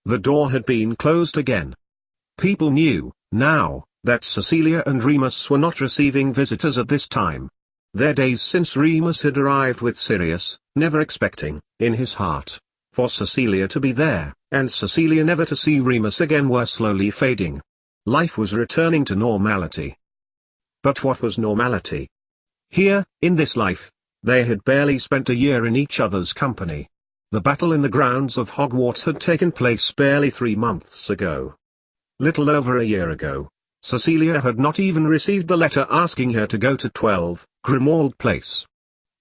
The door had been closed again. People knew, now, that Cecilia and Remus were not receiving visitors at this time. Their days since Remus had arrived with Sirius, never expecting, in his heart, for Cecilia to be there, and Cecilia never to see Remus again, were slowly fading. Life was returning to normality. But what was normality? Here, in this life, they had barely spent a year in each other's company. The battle in the grounds of Hogwarts had taken place barely 3 months ago. Little over a year ago, Cecilia had not even received the letter asking her to go to 12, Grimmauld Place.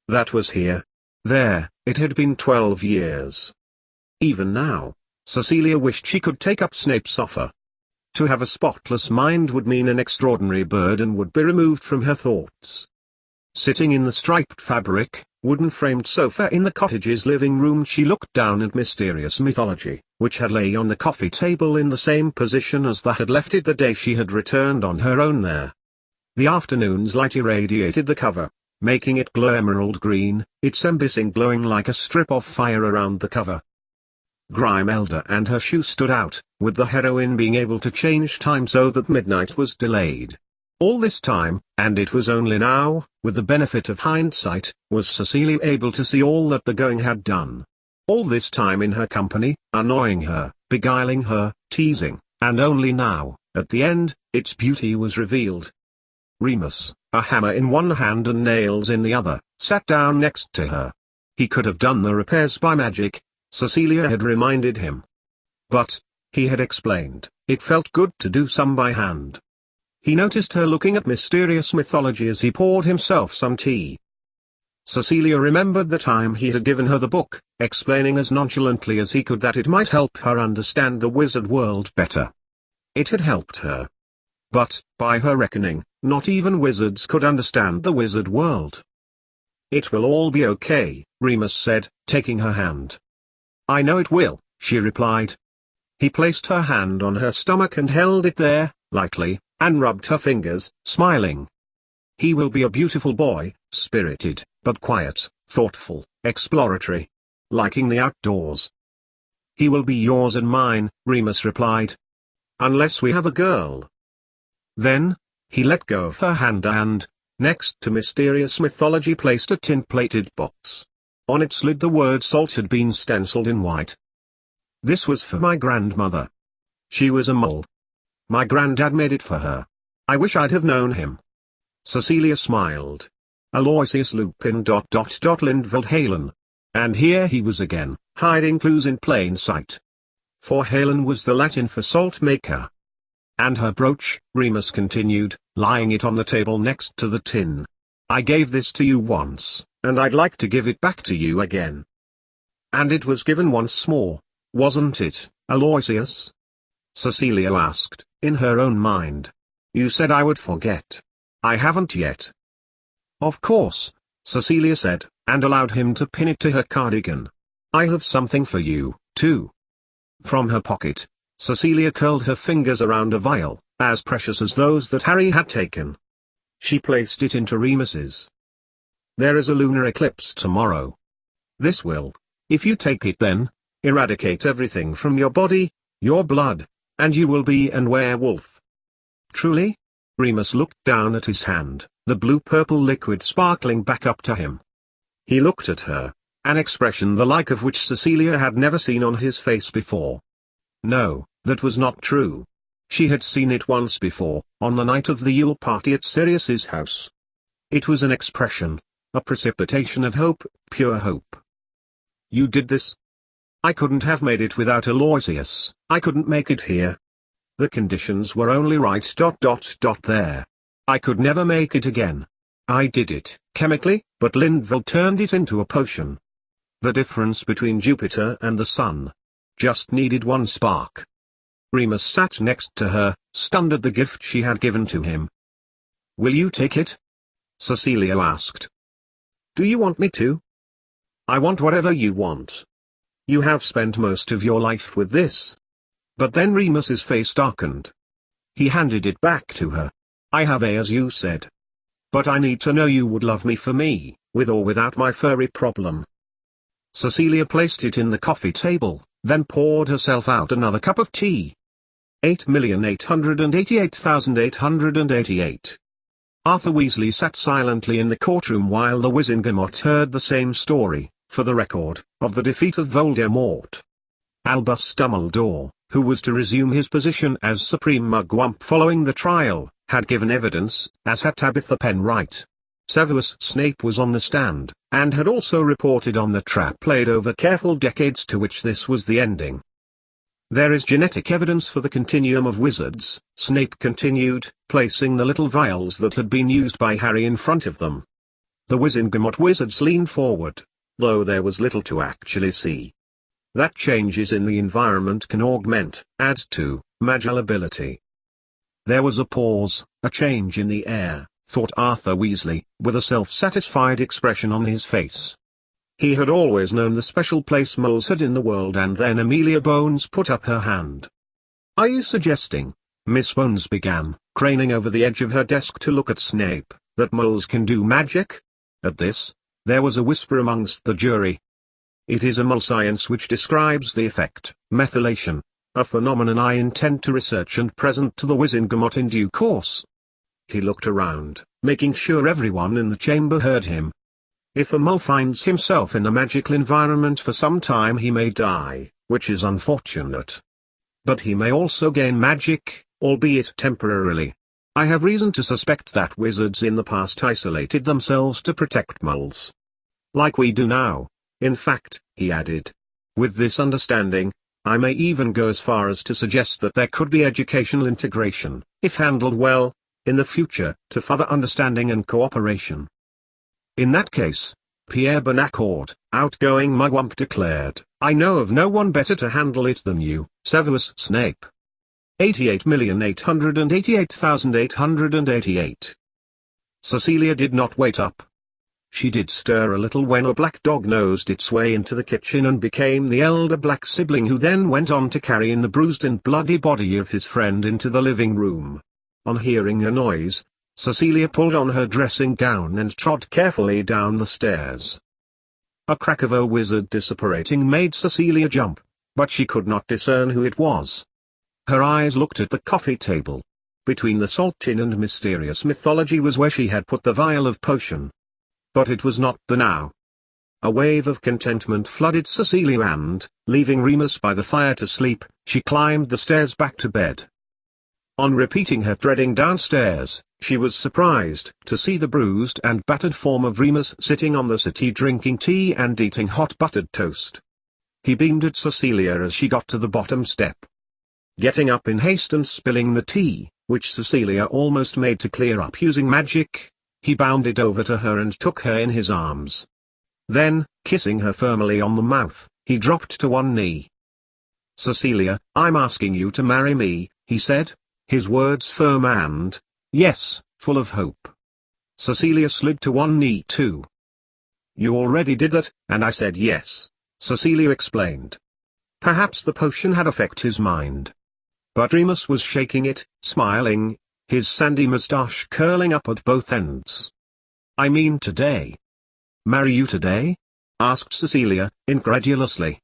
That was here. There, it had been 12 years. Even now, Cecilia wished she could take up Snape's offer. To have a spotless mind would mean an extraordinary burden would be removed from her thoughts. Sitting in the striped fabric, wooden-framed sofa in the cottage's living room, she looked down at Mysterious Mythology, which had lay on the coffee table in the same position as that had left it the day she had returned on her own there. The afternoon's light irradiated the cover, making it glow emerald green, its embissing glowing like a strip of fire around the cover. Grimelda and her shoe stood out, with the heroine being able to change time so that midnight was delayed. All this time, and it was only now, with the benefit of hindsight, was Cecilia able to see all that the going had done. All this time in her company, annoying her, beguiling her, teasing, and only now, at the end, its beauty was revealed. Remus, a hammer in one hand and nails in the other, sat down next to her. He could have done the repairs by magic, Cecilia had reminded him. But, he had explained, it felt good to do some by hand. He noticed her looking at Mysterious Mythology as he poured himself some tea. Cecilia remembered the time he had given her the book, explaining as nonchalantly as he could that it might help her understand the wizard world better. It had helped her. But, by her reckoning, not even wizards could understand the wizard world. "It will all be okay," Remus said, taking her hand. "I know it will," she replied. He placed her hand on her stomach and held it there, lightly, and rubbed her fingers, smiling. "He will be a beautiful boy, spirited, but quiet, thoughtful, exploratory. Liking the outdoors." "He will be yours and mine," Remus replied. "Unless we have a girl." Then, he let go of her hand and, next to Mysterious Mythology, placed a tin-plated box. On its lid the word SALT had been stenciled in white. "This was for my grandmother. She was a mole. My granddad made it for her. I wish I'd have known him." Cecilia smiled. Aloysius Lupin ... Lindveld Halen. And here he was again, hiding clues in plain sight. For Halen was the Latin for salt maker. "And her brooch," Remus continued, laying it on the table next to the tin. "I gave this to you once, and I'd like to give it back to you again." "And it was given once more, wasn't it, Aloysius?" Cecilia asked, in her own mind. "You said I would forget. I haven't yet." "Of course," Cecilia said, and allowed him to pin it to her cardigan. "I have something for you, too." From her pocket, Cecilia curled her fingers around a vial, as precious as those that Harry had taken. She placed it into Remus's. "There is a lunar eclipse tomorrow. This will, if you take it then, eradicate everything from your body, your blood, and you will be an werewolf." "Truly?" Remus looked down at his hand, the blue-purple liquid sparkling back up to him. He looked at her, an expression the like of which Cecilia had never seen on his face before. No, that was not true. She had seen it once before, on the night of the Yule party at Sirius's house. It was an expression, a precipitation of hope, pure hope. "You did this?" "I couldn't have made it without Aloysius. I couldn't make it here. The conditions were only right. There. I could never make it again. I did it, chemically, but Lindveld turned it into a potion. The difference between Jupiter and the sun. Just needed one spark." Remus sat next to her, stunned at the gift she had given to him. "Will you take it?" Cecilia asked. "Do you want me to?" "I want whatever you want. You have spent most of your life with this." But then Remus's face darkened. He handed it back to her. "I have as you said. But I need to know you would love me for me, with or without my furry problem." Cecilia placed it in the coffee table, then poured herself out another cup of tea. 8,888,888. Arthur Weasley sat silently in the courtroom while the Wizengamot heard the same story, for the record, of the defeat of Voldemort. Albus Dumbledore, who was to resume his position as Supreme Mugwump following the trial, had given evidence, as had Tabitha Penwright. Severus Snape was on the stand, and had also reported on the trap laid over careful decades to which this was the ending. There is genetic evidence for the continuum of wizards, Snape continued, placing the little vials that had been used by Harry in front of them. The Wizengamot wizards leaned forward, though there was little to actually see. That changes in the environment can augment, add to, magical ability. There was a pause, a change in the air, thought Arthur Weasley, with a self-satisfied expression on his face. He had always known the special place moles had in the world, and then Amelia Bones put up her hand. "Are you suggesting," Miss Bones began, craning over the edge of her desk to look at Snape, "that moles can do magic?" At this, there was a whisper amongst the jury. "It is a mole science which describes the effect, methylation, a phenomenon I intend to research and present to the Wizengamot in due course." He looked around, making sure everyone in the chamber heard him. "If a mole finds himself in a magical environment for some time, he may die, which is unfortunate. But he may also gain magic, albeit temporarily. I have reason to suspect that wizards in the past isolated themselves to protect moles. Like we do now. In fact," he added, "with this understanding, I may even go as far as to suggest that there could be educational integration, if handled well, in the future, to further understanding and cooperation." "In that case," Pierre Bonacourt, outgoing Mugwump, declared, "I know of no one better to handle it than you, Severus Snape." 88,888,888. Cecilia did not wait up. She did stir a little when a black dog nosed its way into the kitchen and became the elder black sibling, who then went on to carry in the bruised and bloody body of his friend into the living room. On hearing a noise, Cecilia pulled on her dressing gown and trod carefully down the stairs. A crack of a wizard disapparating made Cecilia jump, but she could not discern who it was. Her eyes looked at the coffee table. Between the salt tin and mysterious mythology was where she had put the vial of potion. But it was not there now. A wave of contentment flooded Cecilia and, leaving Remus by the fire to sleep, she climbed the stairs back to bed. On repeating her treading downstairs, she was surprised to see the bruised and battered form of Remus sitting on the settee drinking tea and eating hot buttered toast. He beamed at Cecilia as she got to the bottom step. Getting up in haste and spilling the tea, which Cecilia almost made to clear up using magic, he bounded over to her and took her in his arms. Then, kissing her firmly on the mouth, he dropped to one knee. "Cecilia, I'm asking you to marry me," he said, his words firm and, yes, full of hope. Cecilia slid to one knee too. "You already did that, and I said yes," Cecilia explained. Perhaps the potion had affected his mind. But Remus was shaking it, smiling, his sandy moustache curling up at both ends. "I mean today." "Marry you today?" asked Cecilia, incredulously.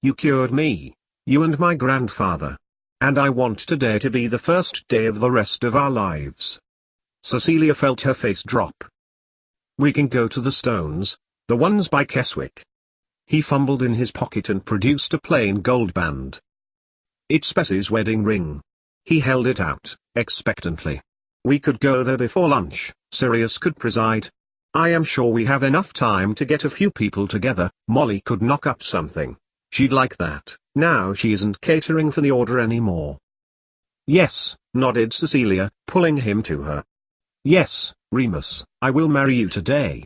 "You cured me, you and my grandfather. And I want today to be the first day of the rest of our lives." Cecilia felt her face drop. "We can go to the stones, the ones by Keswick." He fumbled in his pocket and produced a plain gold band. "It's Bessie's wedding ring." He held it out, expectantly. "We could go there before lunch, Sirius could preside. I am sure we have enough time to get a few people together. Molly could knock up something. She'd like that. Now she isn't catering for the order anymore." "Yes," nodded Cecilia, pulling him to her. "Yes, Remus, I will marry you today,